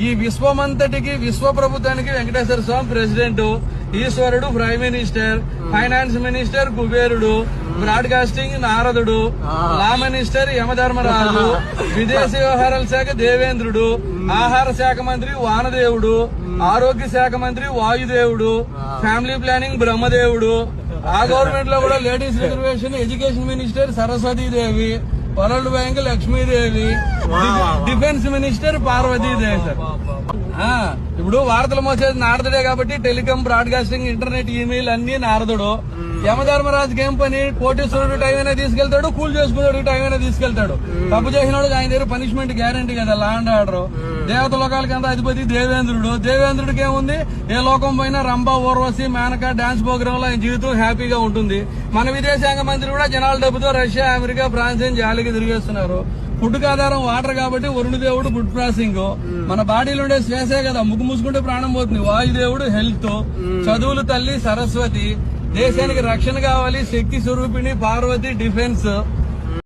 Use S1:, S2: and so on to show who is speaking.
S1: ఈ విశ్వమంతటికి విశ్వ ప్రభుత్వానికి వెంకటేశ్వర స్వామి ప్రెసిడెంట్, ఈశ్వరుడు ప్రైమ్ మినిస్టర్, ఫైనాన్స్ మినిస్టర్ కుబేరుడు, బ్రాడ్కాస్టింగ్ నారదుడు, లా మినిస్టర్ యమధర్మరాజు, విదేశీ వ్యవహారాల శాఖ దేవేంద్రుడు, ఆహార శాఖ మంత్రి వానదేవుడు, ఆరోగ్య శాఖ మంత్రి వాయుదేవుడు, ఫ్యామిలీ ప్లానింగ్ బ్రహ్మదేవుడు, ఆ గవర్నమెంట్ లో కూడా ladies reservation education minister Saraswatidevi, world bank Lakshmidevi, defence minister Parvatidevi. Sir ఇప్పుడు వార్తలు మోసేది నారదుడే కాబట్టి టెలికాం, బ్రాడ్కాస్టింగ్, ఇంటర్నెట్, ఈమెయిల్ అన్ని నారదుడు. యమధర్మరాజుకి ఏం పని? కోటేశ్వరుడు టైం అయినా తీసుకెళ్తాడు, కూల్ చేసుకున్నాడు టైం అయినా తీసుకెళ్తాడు. తప్పు చేసినాడు ఆయన దగ్గర పనిష్మెంట్ గ్యారంటీ కదా, లా అండ్ ఆర్డర్. దేవత లోకాలకి అంత అధిపతి దేవేంద్రుడు. దేవేంద్రుడికి ఏముంది? ఏ లోకం పోయినా రంభ, ఊర్వశి, మేనక డాన్స్ ప్రోగ్రామ్ లో ఆయన జీవితం హ్యాపీగా ఉంటుంది. మన విదేశాంగ మంత్రి కూడా జనాల డబ్బుతో రష్యా, అమెరికా, ఫ్రాన్స్ జాలికి తిరిగేస్తున్నారు. ఫుడ్ ఆధారం వాటర్ కాబట్టి వరుణదేవుడు ఫుడ్ ప్రాసెసింగ్. మన బాడీలో ఉండే శ్వాసే కదా, ముగ్గు మూసుకుంటే ప్రాణం పోతుంది. వాయుదేవుడు హెల్త్, చదువులు తల్లి సరస్వతి, దేశానికి రక్షణ కావాలి శక్తి స్వరూపిణి పార్వతి డిఫెన్స్,